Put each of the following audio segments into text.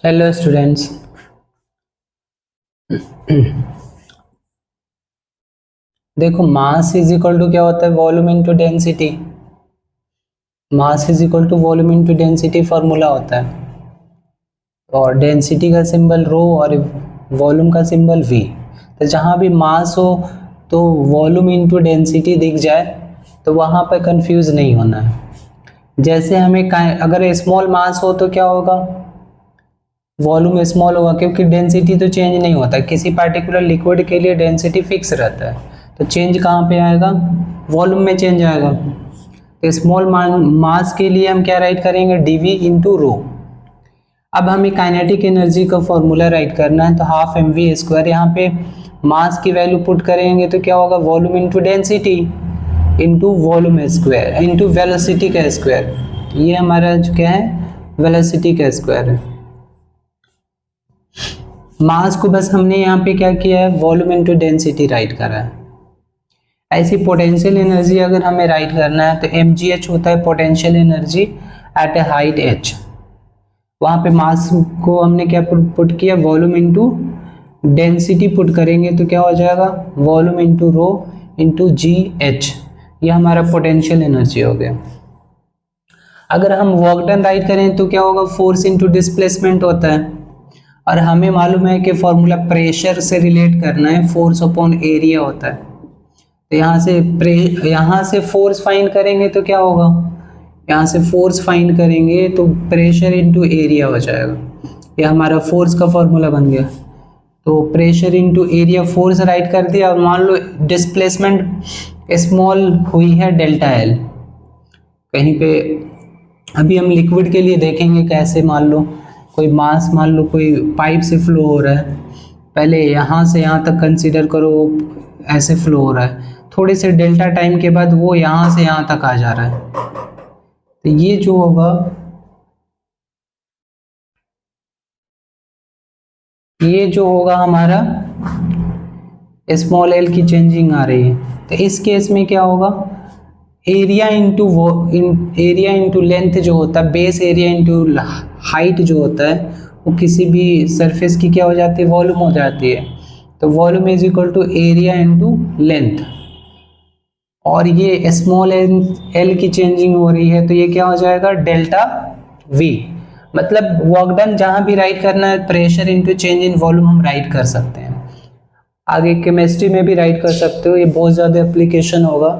Hello students. देखो, मास is equal to क्या होता है? Volume into density. Mass is equal to volume into density formula होता है, और डेंसिटी का सिंबल रो और वॉल्यूम का सिंबल वी। तो जहाँ भी मास हो तो वॉल्यूम इनटू डेंसिटी दिख जाए तो वहाँ पर कंफ्यूज नहीं होना है। जैसे हमें अगर स्मॉल मास हो तो क्या होगा? वॉल्यूम स्मॉल होगा, क्योंकि डेंसिटी तो चेंज नहीं होता। किसी पार्टिकुलर लिक्विड के लिए डेंसिटी फिक्स रहता है, तो चेंज कहाँ पे आएगा? वॉल्यूम में चेंज आएगा। तो स्मॉल मास के लिए हम क्या राइट करेंगे? D v into rho. अब हमें काइनेटिक एनर्जी का फॉर्मूला राइट करना है, तो हाफ एम वी स्क्वायर। यहाँ पे मास की वैल्यू पुट करेंगे तो क्या होगा? Volume into density into volume square into velocity का स्क्वायर। ये हमारा जो क्या है? वेलोसिटी का स्क्वायर है। मास को बस हमने यहाँ पे क्या किया है? वॉल्यूम इनटू डेंसिटी राइट करा है। ऐसी पोटेंशियल एनर्जी अगर हमें राइट करना है तो mgh होता है potential energy at A height h। वहाँ पे मास को हमने क्या पुट किया? वॉल्यूम इनटू डेंसिटी पुट करेंगे तो क्या हो जाएगा? वॉल्यूम इनटू रो इनटू gh। ये हमारा पोटेंशियल एनर्जी हो गया। अगर हम वर्क डन राइट करें तो क्या होगा? फोर्स इनटू डिस्प्लेसमेंट होता है, और हमें मालूम है कि फॉर्मूला प्रेशर से रिलेट करना है, फोर्स अपॉन एरिया होता है। तो यहाँ से फोर्स फाइंड करेंगे तो क्या होगा? यहाँ से फोर्स फाइंड करेंगे तो प्रेशर इनटू एरिया हो जाएगा। ये हमारा फोर्स का फॉर्मूला बन गया। तो pressure into area, force right कर दिया, और मान लो डिस्प्लेसमेंट स्मॉल हुई है डेल्टा एल कहीं पे। अभी हम लिक्विड के लिए देखेंगे कैसे। मान लो कोई मास, मान लो कोई पाइप से फ्लो हो रहा है, पहले यहाँ से यहाँ तक कंसीडर करो, ऐसे फ्लो हो रहा है। थोड़े से डेल्टा टाइम के बाद वो यहाँ से यहाँ तक आ जा रहा है, तो ये जो होगा, ये जो होगा हमारा स्मॉल एल की चेंजिंग आ रही है। तो इस केस में क्या होगा? एरिया इंटू लेंथ जो होता है, बेस एरिया इंटू हाइट जो होता है, वो किसी भी सरफेस की क्या हो जाती है? वॉल्यूम हो जाती है। तो volume is equal to area into length, और ये स्मॉल एल की चेंजिंग हो रही है तो ये क्या हो जाएगा? Delta we. मतलब वर्क डन जहां भी राइट करना है, pressure into change in volume हम राइट कर सकते हैं। आगे केमिस्ट्री में भी राइट कर सकते हो, ये बहुत ज़्यादा एप्लीकेशन होगा।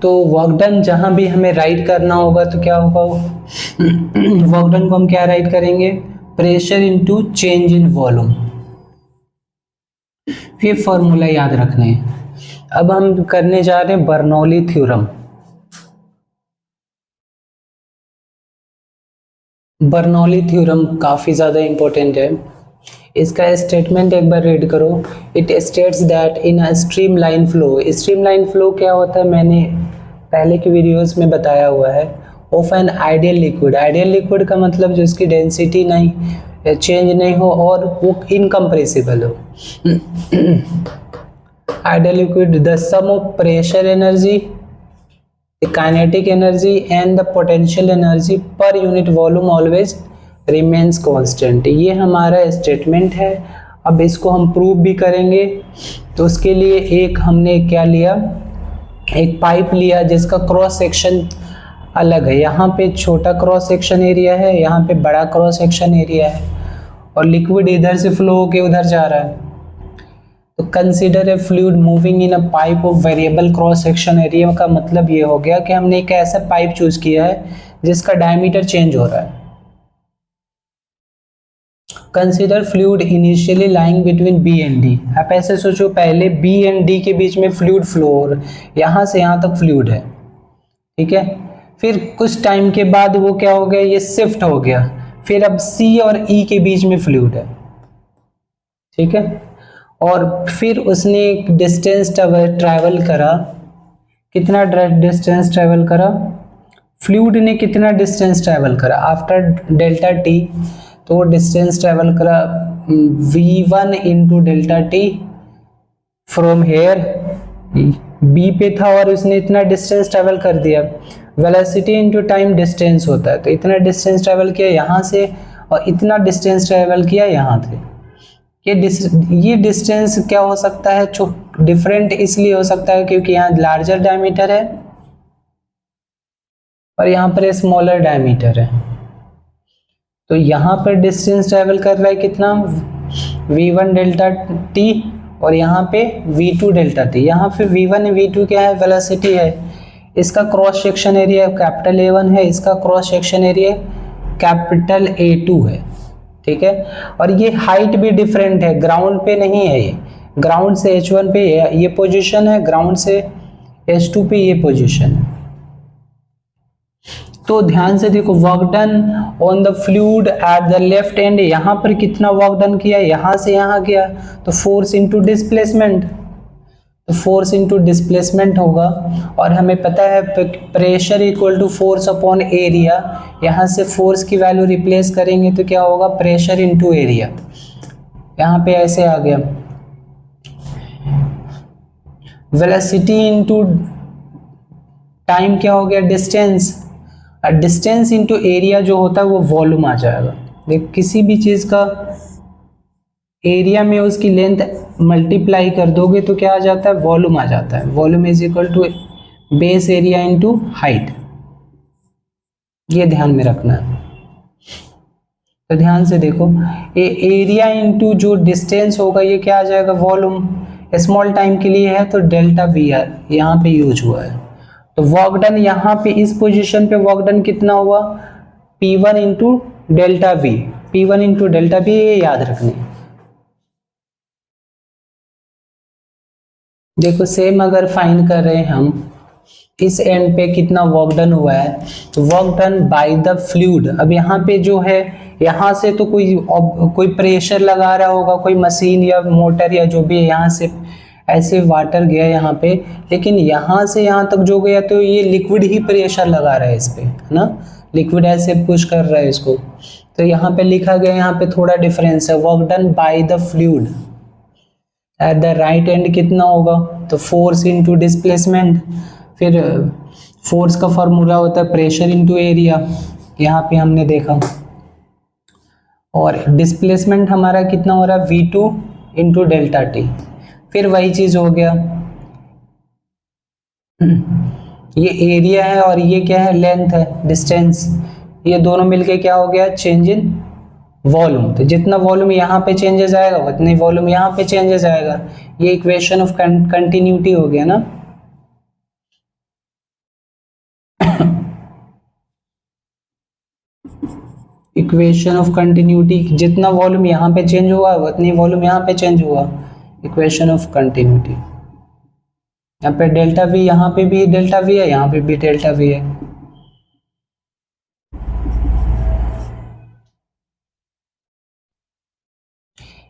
तो वर्क डन जहां भी हमें राइट करना होगा तो क्या होगा? वर्क डन को हम क्या राइट करेंगे? Pressure into change in volume. ये फॉर्मूला याद रखने हैं। अब हम करने जा रहे हैं बर्नौली थ्योरम। बर्नौली थ्योरम काफ़ी ज़्यादा इंपॉर्टेंट है। इसका स्टेटमेंट एक बार रीड करो। It states that in a streamline flow. Streamline flow क्या होता है? मैंने पहले की वीडियोस में बताया हुआ है। Of an ideal liquid. Ideal liquid का मतलब जिसकी डेंसिटी नहीं चेंज नहीं हो और वो इनकम्प्रेसिबल हो। Ideal liquid, the sum of pressure energy, the kinetic energy and the potential energy per unit volume always remains constant। ये हमारा स्टेटमेंट है। अब इसको हम प्रूव भी करेंगे, तो उसके लिए एक हमने क्या लिया? एक पाइप लिया जिसका क्रॉस सेक्शन अलग है। यहाँ पे छोटा क्रॉस सेक्शन एरिया है, यहाँ पे बड़ा क्रॉस सेक्शन एरिया है, और लिक्विड इधर से फ्लो होके उधर जा रहा है। तो consider a fluid moving in a pipe of variable cross section area का मतलब ये हो गया कि हमने एक ऐसा पाइप चूज किया है जिसका डायमीटर चेंज हो रहा है। Consider fluid initially lying between b and d. आप ऐसे सोचो, पहले बी एंड डी के बीच में फ्लूइड फ्लो हो रहा है, यहाँ से यहाँ तक फ्लूइड है, ठीक है। फिर कुछ टाइम के बाद वो क्या हो गया? ये शिफ्ट हो गया। फिर अब सी और ई के बीच में फ्लूइड है, ठीक है। और फिर उसने एक डिस्टेंस ट्रैवल करा। कितना डिस्टेंस ट्रैवल करा? फ्लूइड ने कितना डिस्टेंस ट्रैवल करा आफ्टर डेल्टा टी? तो डिस्टेंस ट्रैवल करा v1 into delta t from here, b पे था और उसने इतना डिस्टेंस ट्रैवल कर दिया। वेलोसिटी इंटू टाइम डिस्टेंस होता है, तो इतना डिस्टेंस ट्रेवल किया यहाँ से और इतना डिस्टेंस ट्रेवल किया यहाँ से। ये डिस्टेंस क्या हो सकता है, डिफरेंट इसलिए हो सकता है क्योंकि यहाँ लार्जर डायमीटर है और यहाँ पर स्मॉलर डायमीटर है। तो यहाँ पर डिस्टेंस ट्रेवल कर रहा है कितना, v1 डेल्टा t और यहाँ पे v2 डेल्टा t। यहाँ पे v1 v2 क्या है, वेलोसिटी है। इसका cross section area capital A1 है, इसका cross section area capital A2 है, ठीक है। और ये हाइट भी डिफरेंट है, ग्राउंड पे नहीं है, ये ग्राउंड से H1 पे ये पोजीशन है, ग्राउंड से H2 पे ये पोजीशन है। तो ध्यान से देखो, work done on the fluid at the left and, यहाँ पर कितना वर्क डन किया, यहाँ से यहाँ गया, तो फोर्स इनटू डिस्प्लेसमेंट, तो फोर्स इनटू डिस्प्लेसमेंट होगा। और हमें पता है pressure equal to force upon area, यहाँ से फोर्स की वैल्यू रिप्लेस करेंगे तो क्या होगा, प्रेशर इनटू एरिया। यहाँ पे ऐसे आ गया, वेलोसिटी इनटू टाइम क्या हो गया, डिस्टेंस। डिस्टेंस इंटू एरिया जो होता है वो वॉल्यूम आ जाएगा। देख, किसी भी चीज का एरिया में उसकी लेंथ मल्टीप्लाई कर दोगे तो क्या आ जाता है, वॉल्यूम आ जाता है। Volume is equal to base area into height, ये ध्यान में रखना है। तो ध्यान से देखो, एरिया इंटू जो डिस्टेंस होगा ये क्या आ जाएगा, वॉल्यूम। स्मॉल टाइम के लिए है तो डेल्टा वी आर यहाँ पे यूज हुआ है। तो वर्क डन यहाँ पे इस पोजीशन पे वर्क डन कितना हुआ, P1 into delta we, P1 into delta we, ये याद रखने। देखो सेम अगर फाइंड कर रहे हैं हम इस एंड पे कितना वर्क डन हुआ है, तो work done by the fluid. अब यहाँ पे जो है, यहाँ से तो कोई प्रेशर लगा रहा होगा, कोई मशीन या मोटर या जो भी है, यहाँ से ऐसे वाटर गया यहाँ पे, लेकिन यहाँ से यहाँ तक जो गया तो ये लिक्विड ही प्रेशर लगा रहा है इस पे, है ना, लिक्विड ऐसे पुश कर रहा है इसको। तो यहाँ पे लिखा गया, यहाँ पे थोड़ा डिफरेंस है, work done by the fluid at the right and कितना होगा, तो फोर्स इनटू डिस्प्लेसमेंट। फिर फोर्स का फॉर्मूला होता है प्रेशर इनटू एरिया, यहाँ पे हमने देखा। और डिस्प्लेसमेंट हमारा कितना हो रहा है, v2 इंटू डेल्टा टी। फिर वही चीज हो गया, ये एरिया है और ये क्या है, लेंथ है, डिस्टेंस। ये दोनों मिलके क्या हो गया, चेंज इन वॉल्यूम। तो जितना वॉल्यूम यहाँ पे चेंजेस आएगा उतनी वॉल्यूम यहाँ पे चेंजेस आएगा। ये इक्वेशन ऑफ कंटिन्यूटी हो गया ना। इक्वेशन ऑफ कंटिन्यूटी, जितना वॉल्यूम यहाँ पे चेंज हुआ उतनी वॉल्यूम यहाँ पे चेंज हुआ, इक्वेशन ऑफ कंटिन्यूटी। यहाँ पे डेल्टा वी, यहाँ पे भी डेल्टा वी है, यहाँ पे भी डेल्टा वी है।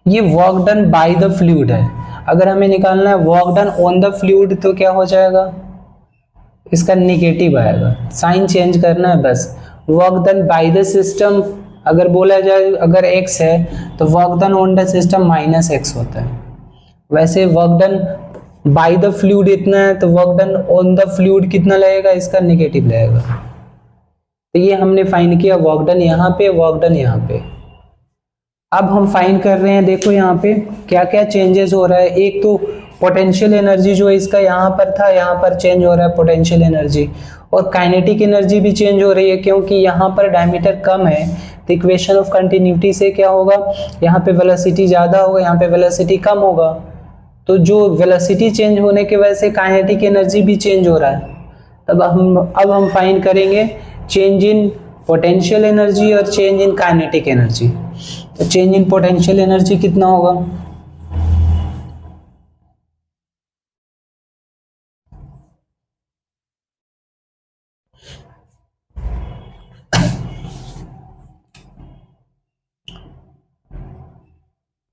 ये work done by the fluid है। अगर हमें निकालना है work done on the fluid तो क्या हो जाएगा, इसका निगेटिव आएगा, साइन चेंज करना है बस। Work done by the system अगर बोला जाए, अगर x है तो work done on the system minus x होता है। वैसे work done by the fluid इतना है तो work done on the fluid कितना लगेगा, इसका निगेटिव लगेगा। तो ये हमने फाइंड किया, वर्क डन यहाँ पे, वर्क डन यहाँ पे। अब हम फाइंड कर रहे हैं, देखो यहाँ पे क्या क्या चेंजेस हो रहा है। एक तो पोटेंशियल एनर्जी जो इसका यहाँ पर था, यहाँ पर चेंज हो रहा है पोटेंशियल एनर्जी, और काइनेटिक एनर्जी भी चेंज हो रही है क्योंकि यहाँ पर डायमीटर कम है। तो इक्वेशन ऑफ कंटिन्यूटी से क्या होगा, यहाँ पे वेलोसिटी ज़्यादा होगा, यहाँ पे वेलोसिटी कम होगा। तो जो वेलोसिटी चेंज होने की वजह से काइनेटिक एनर्जी भी चेंज हो रहा है। तब अब हम फाइंड करेंगे चेंज इन पोटेंशियल एनर्जी और चेंज इन काइनेटिक एनर्जी। तो चेंज इन पोटेंशियल एनर्जी कितना होगा,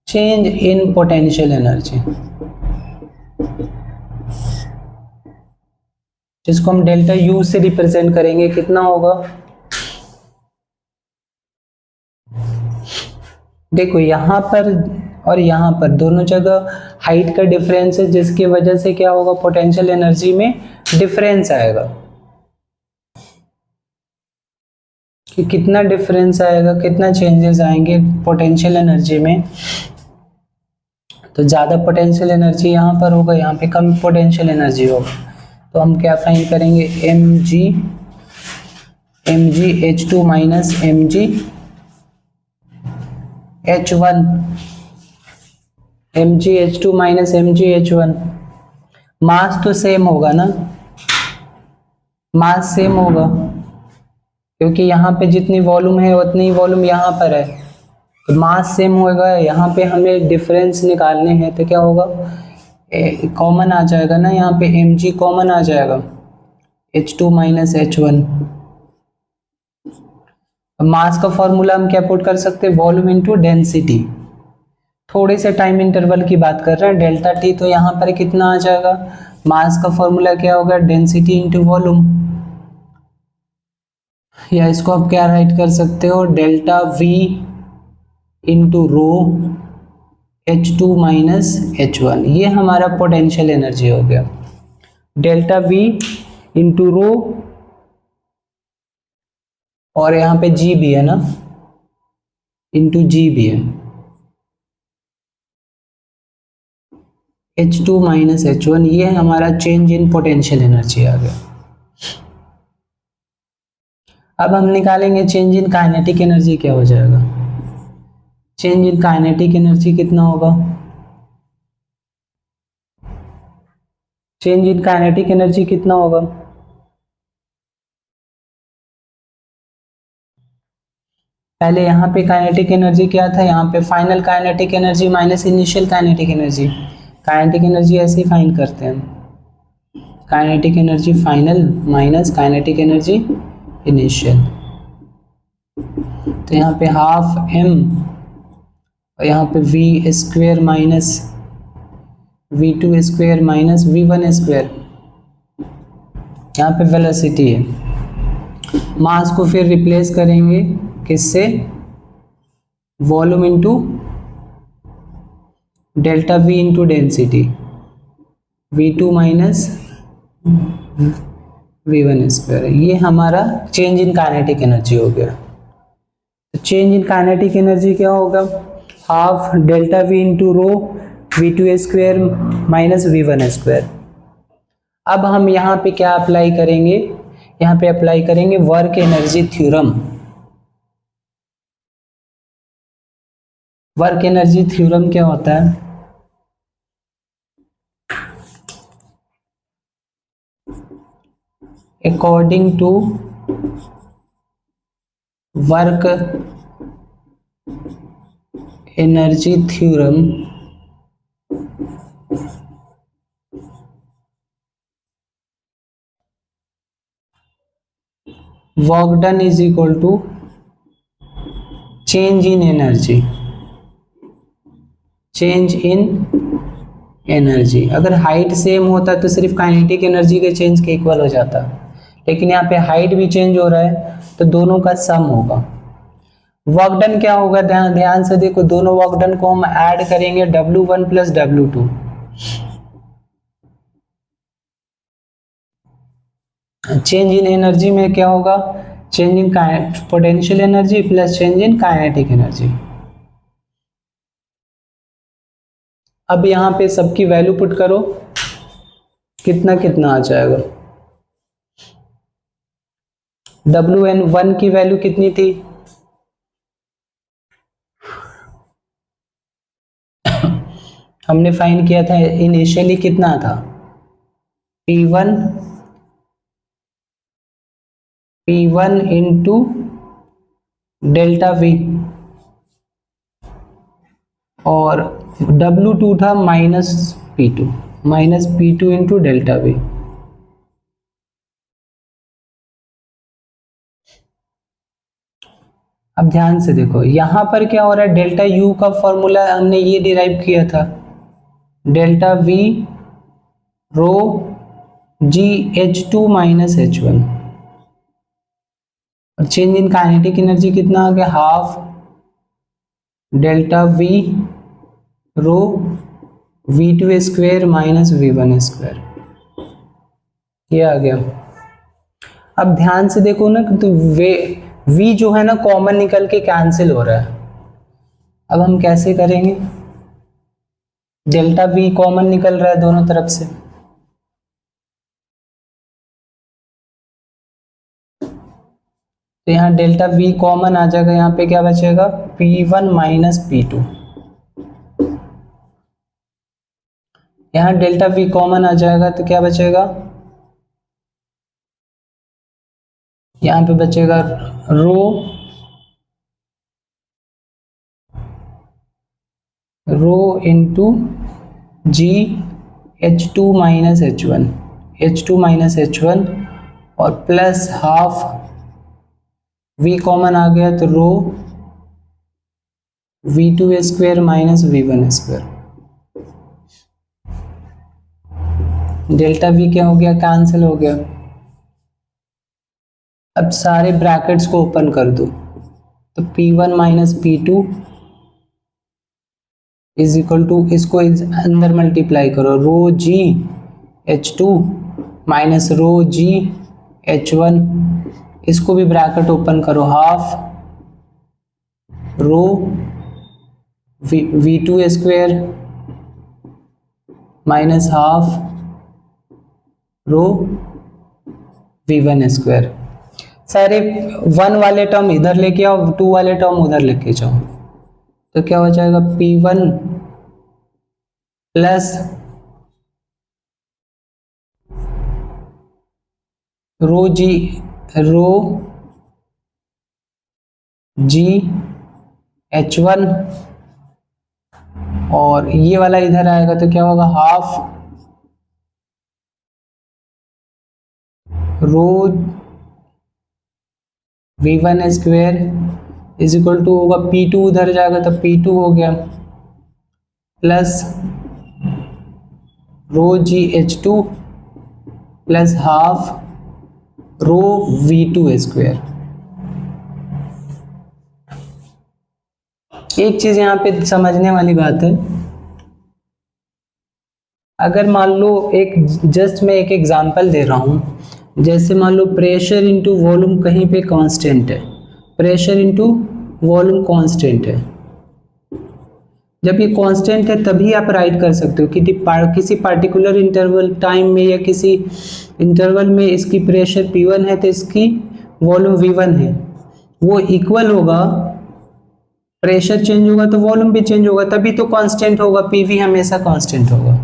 चेंज इन पोटेंशियल एनर्जी, जिसको हम डेल्टा यू से रिप्रेजेंट करेंगे, कितना होगा। देखो यहाँ पर और यहाँ पर दोनों जगह हाइट का डिफरेंस है, जिसकी वजह से क्या होगा, पोटेंशियल एनर्जी में डिफरेंस आएगा। कि कितना डिफरेंस आएगा, कितना चेंजेस आएंगे पोटेंशियल एनर्जी में। तो ज़्यादा पोटेंशियल एनर्जी यहाँ पर होगा, यहाँ पे कम पोटेंशियल एनर्जी होगा। तो हम क्या फाइंड करेंगे, mg माइनस mgh2 मास तो सेम होगा ना, मास सेम होगा क्योंकि यहाँ पे जितनी वॉल्यूम है उतनी ही वॉल्यूम यहाँ पर है, तो मास सेम होगा। यहाँ पे हमें डिफरेंस निकालने हैं तो क्या होगा, कॉमन आ जाएगा ना, यहाँ पे mg कॉमन आ जाएगा, h2 माइनस h1। मास का फॉर्मूला हम क्या पुट कर सकते हैं, वॉल्यूम इनटू डेंसिटी। थोड़े से टाइम इंटरवल की बात कर रहे हैं, डेल्टा टी, तो यहाँ पर कितना आ जाएगा, मास का फॉर्मूला क्या होगा, डेंसिटी इंटू वॉल्यूम, या इसको आप क्या राइट कर सकते हो, delta we into rho h2 minus h1। ये हमारा पोटेंशियल एनर्जी हो गया, डेल्टा वी इंटू रो, और यहाँ पे जी भी है ना, इंटू जी भी है, h2 माइनस h1। ये हमारा चेंज इन पोटेंशियल एनर्जी आ गया। अब हम निकालेंगे चेंज इन काइनेटिक एनर्जी, क्या हो जाएगा, चेंज इन काइनेटिक एनर्जी कितना होगा, चेंज इन काइनेटिक एनर्जी कितना होगा, पहले यहाँ पे काइनेटिक एनर्जी क्या था, यहाँ पे final kinetic energy minus initial kinetic energy. Kinetic energy ऐसे ही फाइंड करते हैं, kinetic energy final minus kinetic energy initial. तो यहाँ पे हाफ m और यहाँ पे v square minus v2 square minus v1 square, यहाँ पे वेलोसिटी है। मास को फिर रिप्लेस करेंगे किससे, volume into delta v into density, v2 minus v1 square. ये हमारा चेंज इन काइनेटिक एनर्जी हो गया। तो चेंज इन काइनेटिक एनर्जी क्या होगा, half delta v into rho v2 square minus v1 square. अब हम यहाँ पे क्या अप्लाई करेंगे, यहाँ पे अप्लाई करेंगे work energy theorem. Work energy theorem क्या होता है, according to work energy theorem, work done is equal to change in energy, change in energy. अगर हाइट सेम होता तो सिर्फ काइनेटिक एनर्जी के चेंज के इक्वल हो जाता, लेकिन यहाँ पे हाइट भी चेंज हो रहा है तो दोनों का सम होगा। वर्क डन क्या होगा, ध्यान से देखो, दोनों वर्क डन को हम ऐड करेंगे W1 plus W2। Change in energy में क्या होगा, change in potential energy plus change in kinetic energy. अब यहाँ पे सबकी वैल्यू पुट करो, कितना कितना आ जाएगा, Wn1 की वैल्यू कितनी थी, हमने फाइंड किया था इनिशियली कितना था, P1 इंटू डेल्टा V, और W2 था minus P2 into delta V। अब ध्यान से देखो यहां पर क्या हो रहा है, डेल्टा U का फॉर्मूला हमने ये डिराइव किया था, डेल्टा V रो जी H2 माइनस H1, और चेंज इन काइनेटिक एनर्जी कितना आ गया, हाफ डेल्टा V रो v2 square minus v1 square, ये आ गया। अब ध्यान से देखो ना, तो v जो है ना कॉमन निकल के कैंसिल हो रहा है। अब हम कैसे करेंगे, डेल्टा v कॉमन निकल रहा है दोनों तरफ से, तो यहाँ डेल्टा v कॉमन आ जाएगा, यहाँ पे क्या बचेगा P1 माइनस P2। यहाँ डेल्टा v कॉमन आ जाएगा तो क्या बचेगा, यहाँ पे बचेगा रो इंटू जी H2 माइनस H1 और प्लस हाफ v कॉमन आ गया तो रो V2 square minus V1 square. Delta v क्या हो गया, कैंसिल हो गया। अब सारे ब्रैकेट्स को ओपन कर दो, तो P1 minus P2 is equal to, इसको अंदर मल्टीप्लाई करो, रो जी H2 माइनस रो जी H1, इसको भी ब्रैकेट ओपन करो, half rho V2 square minus half rho V1 square. सारे 1 वाले टर्म इधर लेके आओ, 2 वाले टर्म उधर लेके जाओ, तो क्या हो जाएगा P1 प्लस रो जी H1 और ये वाला इधर आएगा तो क्या होगा half rho V1 square is equal to होगा P2 उधर जाएगा तो P2 हो गया plus rho g H2 plus half rho V2 square. एक चीज यहाँ पे समझने वाली बात है, अगर मान लो एक जस्ट मैं एक एग्जांपल दे रहा हूँ, जैसे मान लो प्रेशर इनटू वॉल्यूम कहीं पे कांस्टेंट है, प्रेशर इनटू वॉल्यूम कांस्टेंट है, जब ये कांस्टेंट है तभी आप राइट कर सकते हो कि किसी पार्टिकुलर इंटरवल टाइम में या किसी इंटरवल में इसकी प्रेशर P1 है तो इसकी वॉल्यूम V1 है, वो इक्वल होगा, प्रेशर चेंज होगा तो वॉल्यूम भी चेंज होगा, तभी तो कांस्टेंट होगा, PV हमेशा कांस्टेंट होगा।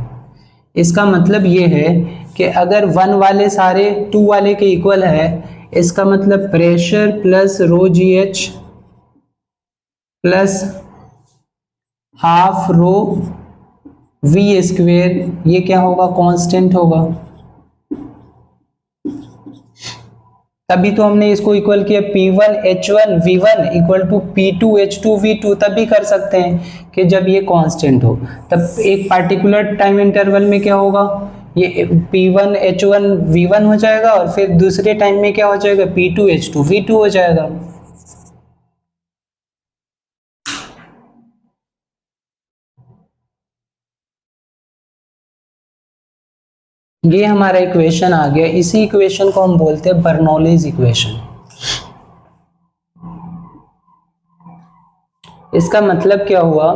इसका मतलब ये है कि अगर 1 वाले सारे 2 वाले के इक्वल है, इसका मतलब प्रेशर प्लस रो जी एच प्लस हाफ रो V स्क्वेयर, ये क्या होगा कांस्टेंट होगा, तभी तो हमने इसको इक्वल किया P1 H1 V1 equal to P2 H2 V2, तभी कर सकते हैं कि जब ये कांस्टेंट हो, तब एक पार्टिकुलर टाइम इंटरवल में क्या होगा, ये P1 H1 V1 हो जाएगा और फिर दूसरे टाइम में क्या हो जाएगा P2 H2 V2 हो जाएगा। ये हमारा इक्वेशन आ गया, इसी इक्वेशन को हम बोलते हैं बर्नौलीज इक्वेशन। इसका मतलब क्या हुआ,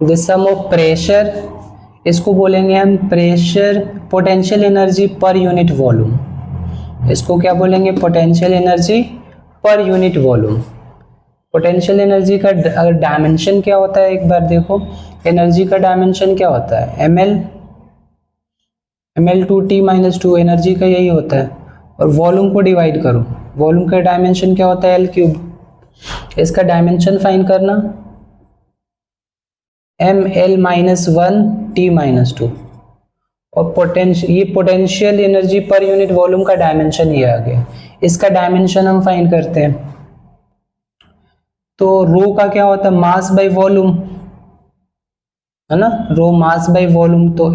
द सम ऑफ प्रेशर, इसको बोलेंगे हम pressure potential energy per unit volume, इसको क्या बोलेंगे potential energy per unit volume. Potential energy का अगर डायमेंशन क्या होता है एक बार देखो, एनर्जी का डायमेंशन क्या होता है ml/2t-2 एनर्जी का यही होता है, और वॉल्यूम को डिवाइड करो, वॉल्यूम का डायमेंशन क्या होता है L3, इसका डायमेंशन फाइंड करना ml-1t-2, और ये potential energy per unit volume का डायमेंशन ये आ गया, इसका डायमेंशन हम फाइंड करते हैं, तो रो का क्या होता है मास बाय वॉल्यूम है ना, रो मास बाय वॉल्यूम, तो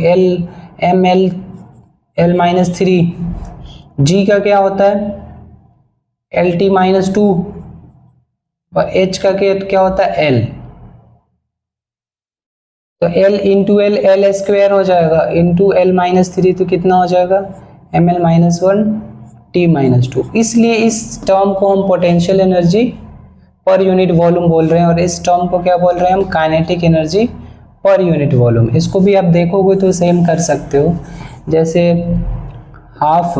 L-3, G का क्या होता है L-2 और H का क्या होता है L, तो L इंटू L स्क्वायर हो जाएगा इंटू L-3, तो कितना हो जाएगा ml-1 T-2। इसलिए इस टर्म को हम potential energy per unit volume बोल रहे हैं और इस टर्म को क्या बोल रहे हैं हम, kinetic energy per unit volume. इसको भी आप देखोगे तो सेम कर सकते हो, जैसे हाफ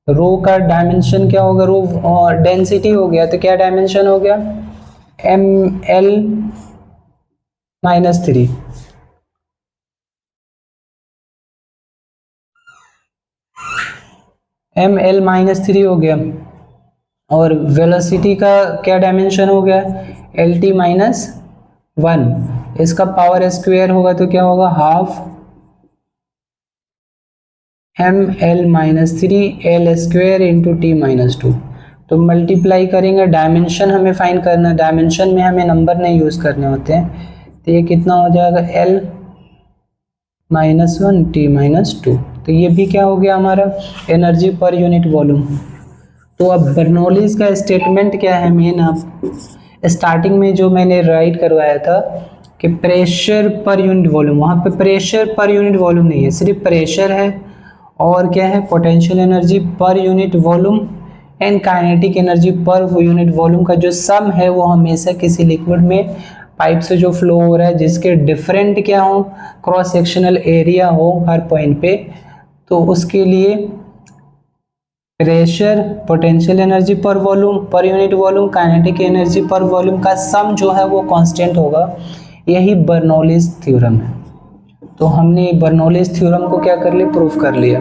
रो का डायमेंशन क्या होगा, रो डेंसिटी हो गया, तो क्या डायमेंशन हो गया, ml-3। ml-3 हो गया। और वेलोसिटी का क्या डायमेंशन हो गया, LT-1। इसका पावर स्क्वायर होगा तो क्या होगा, half ml-3 L square into T-2। तो मल्टीप्लाई करेंगे, डायमेंशन हमें फाइंड करना है, डायमेंशन में हमें नंबर नहीं यूज करने होते हैं, तो ये कितना हो जाएगा, L-1 T-2। तो ये भी क्या हो गया हमारा, एनर्जी पर यूनिट वॉल्यूम। तो अब बर्नौलीज का स्टेटमेंट क्या है मेन, आप स्टार्टिंग में जो मैंने राइट करवाया था कि प्रेशर पर यूनिट वॉल्यूम, वहाँ पे प्रेशर पर यूनिट वॉल्यूम नहीं है, सिर्फ प्रेशर है और क्या है, potential energy per unit volume and kinetic energy per unit volume का जो सम है वो हमेशा किसी लिक्विड में पाइप से जो फ्लो हो रहा है जिसके डिफरेंट क्या हो, क्रॉस सेक्शनल एरिया हो हर पॉइंट पे, तो उसके लिए प्रेशर, पोटेंशियल एनर्जी पर volume per unit volume, kinetic energy पर वॉल्यूम का सम जो है वो कांस्टेंट होगा। यही बर्नौलीज थ्योरम है। तो हमने बर्नौलीज थ्योरम को क्या कर लिया, प्रूफ कर लिया।